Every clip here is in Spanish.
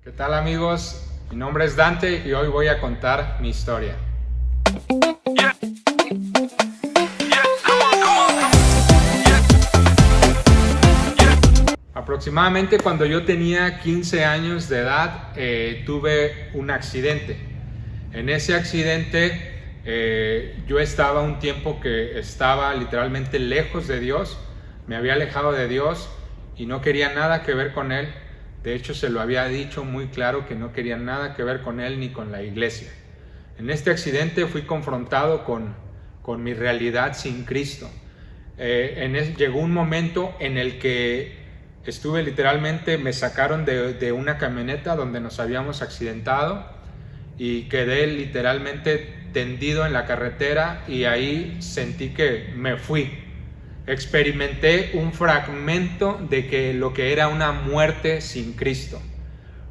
¿Qué tal, amigos? Mi nombre es Dante y hoy voy a contar mi historia. Aproximadamente cuando yo tenía 15 años de edad, tuve un accidente. En ese accidente yo estaba un tiempo que estaba literalmente lejos de Dios, me había alejado de Dios y no quería nada que ver con Él. De hecho, se lo había dicho muy claro que no quería nada que ver con Él ni con la iglesia. En este accidente fui confrontado con mi realidad sin Cristo. Llegó un momento en el que estuve literalmente, me sacaron de una camioneta donde nos habíamos accidentado y quedé literalmente tendido en la carretera y ahí sentí que me fui. Experimenté un fragmento de que lo que era una muerte sin Cristo.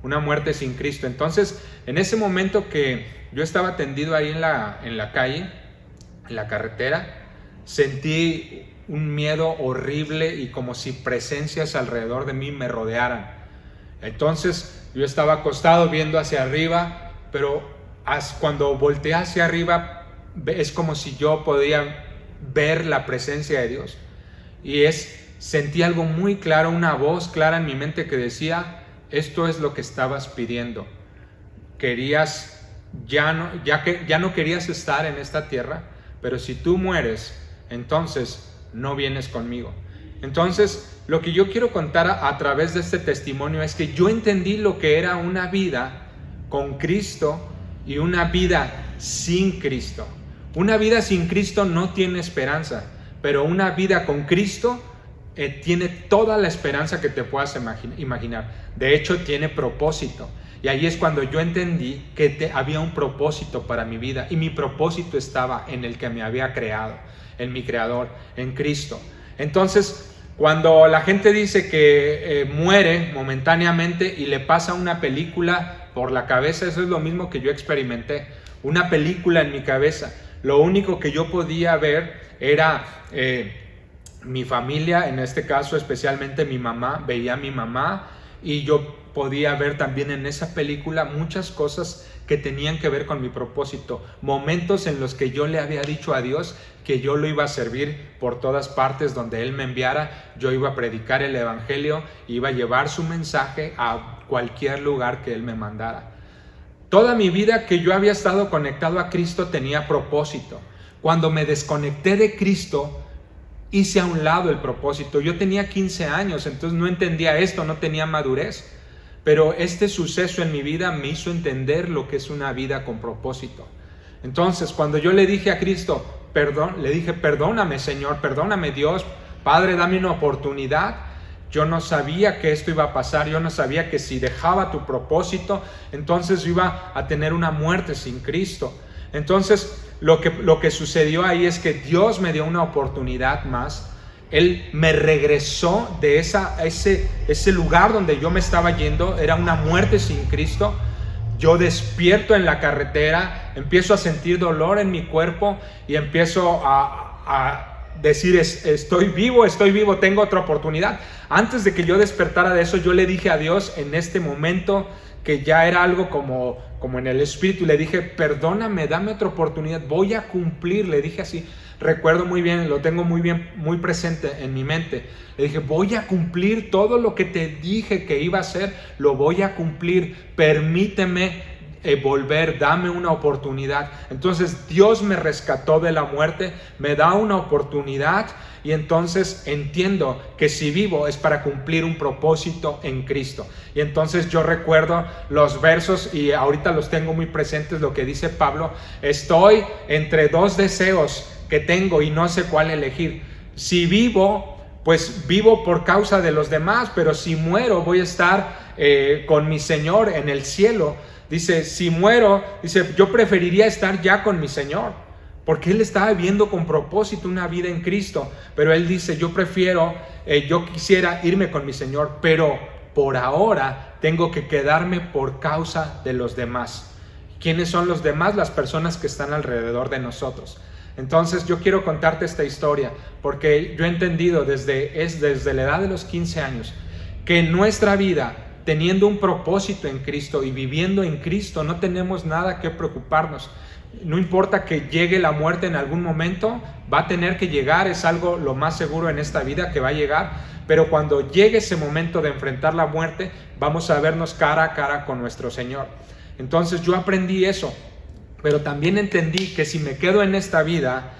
Una muerte sin Cristo. Entonces, en ese momento que yo estaba tendido ahí en la calle, en la carretera, sentí un miedo horrible y como si presencias alrededor de mí me rodearan. Entonces, yo estaba acostado viendo hacia arriba, pero cuando volteé hacia arriba, es como si yo podía ver la presencia de Dios. Y sentí algo muy claro, una voz clara en mi mente que decía: esto es lo que estabas pidiendo. Ya no querías estar en esta tierra, pero si tú mueres, entonces no vienes conmigo. Entonces, lo que yo quiero contar a través de este testimonio es que yo entendí lo que era una vida con Cristo y una vida sin Cristo. Una vida sin Cristo no tiene esperanza, pero una vida con Cristo tiene toda la esperanza que te puedas imaginar. De hecho, tiene propósito. Y ahí es cuando yo entendí que había un propósito para mi vida. Y mi propósito estaba en el que me había creado, en mi Creador, en Cristo. Entonces, cuando la gente dice que muere momentáneamente y le pasa una película por la cabeza, eso es lo mismo que yo experimenté. Una película en mi cabeza. Lo único que yo podía ver era mi familia, en este caso especialmente mi mamá. Veía a mi mamá y yo podía ver también en esa película muchas cosas que tenían que ver con mi propósito. Momentos en los que yo le había dicho a Dios que yo lo iba a servir por todas partes donde Él me enviara. Yo iba a predicar el evangelio, iba a llevar su mensaje a cualquier lugar que Él me mandara. Toda mi vida que yo había estado conectado a Cristo tenía propósito. Cuando me desconecté de Cristo, hice a un lado el propósito. Yo tenía 15 años, entonces no entendía esto, no tenía madurez. Pero este suceso en mi vida me hizo entender lo que es una vida con propósito. Entonces, cuando yo le dije a Cristo, le dije: perdóname, Señor, perdóname, Dios, Padre, dame una oportunidad. Yo no sabía que esto iba a pasar, yo no sabía que si dejaba tu propósito, entonces yo iba a tener una muerte sin Cristo. Entonces, lo que sucedió ahí es que Dios me dio una oportunidad más. Él me regresó de ese lugar donde yo me estaba yendo, era una muerte sin Cristo. Yo despierto en la carretera, empiezo a sentir dolor en mi cuerpo y empiezo a decir: estoy vivo, tengo otra oportunidad. Antes de que yo despertara de eso, yo le dije a Dios en este momento, que ya era algo como en el espíritu, le dije: perdóname, dame otra oportunidad, voy a cumplir. Le dije así, recuerdo muy bien, lo tengo muy presente en mi mente. Le dije: voy a cumplir todo lo que te dije que iba a hacer, lo voy a cumplir, permíteme volver, dame una oportunidad. Entonces Dios me rescató de la muerte, me da una oportunidad y entonces entiendo que si vivo es para cumplir un propósito en Cristo. Y entonces yo recuerdo los versos y ahorita los tengo muy presentes, lo que dice Pablo: estoy entre dos deseos que tengo y no sé cuál elegir. Si vivo, pues vivo por causa de los demás, pero si muero voy a estar con mi Señor en el cielo. Dice: si muero, dice, yo preferiría estar ya con mi Señor, porque Él estaba viviendo con propósito una vida en Cristo. Pero Él dice: yo quisiera irme con mi Señor, pero por ahora tengo que quedarme por causa de los demás. ¿Quiénes son los demás? Las personas que están alrededor de nosotros. Entonces yo quiero contarte esta historia, porque yo he entendido desde la edad de los 15 años que nuestra vida teniendo un propósito en Cristo y viviendo en Cristo, no tenemos nada que preocuparnos. No importa que llegue la muerte en algún momento, va a tener que llegar, es algo lo más seguro en esta vida que va a llegar, pero cuando llegue ese momento de enfrentar la muerte, vamos a vernos cara a cara con nuestro Señor. Entonces yo aprendí eso, pero también entendí que si me quedo en esta vida,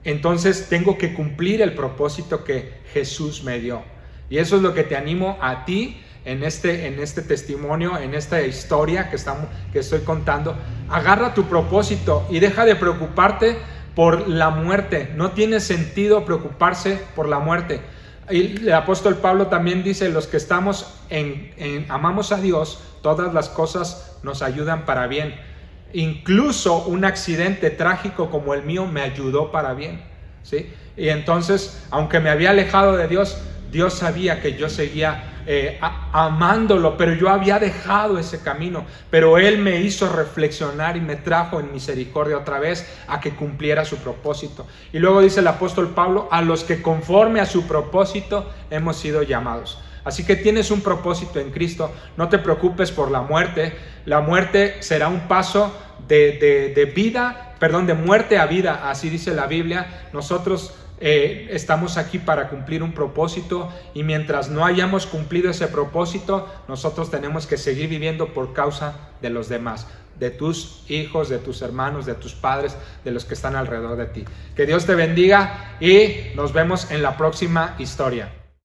entonces tengo que cumplir el propósito que Jesús me dio. Y eso es lo que te animo a ti en este testimonio, en esta historia que estoy contando. Agarra tu propósito y deja de preocuparte por la muerte. No tiene sentido preocuparse por la muerte. Y el apóstol Pablo también dice, los que estamos amamos a Dios, todas las cosas nos ayudan para bien. Incluso un accidente trágico como el mío me ayudó para bien, ¿sí? Y entonces, aunque me había alejado de Dios, Dios sabía que yo seguía amándolo, pero yo había dejado ese camino, pero Él me hizo reflexionar y me trajo en misericordia otra vez a que cumpliera su propósito. Y luego dice el apóstol Pablo, a los que conforme a su propósito hemos sido llamados. Así que tienes un propósito en Cristo, no te preocupes por la muerte. La muerte será un paso de muerte a vida, así dice la Biblia. Nosotros estamos aquí para cumplir un propósito, y mientras no hayamos cumplido ese propósito, nosotros tenemos que seguir viviendo por causa de los demás, de tus hijos, de tus hermanos, de tus padres, de los que están alrededor de ti. Que Dios te bendiga y nos vemos en la próxima historia.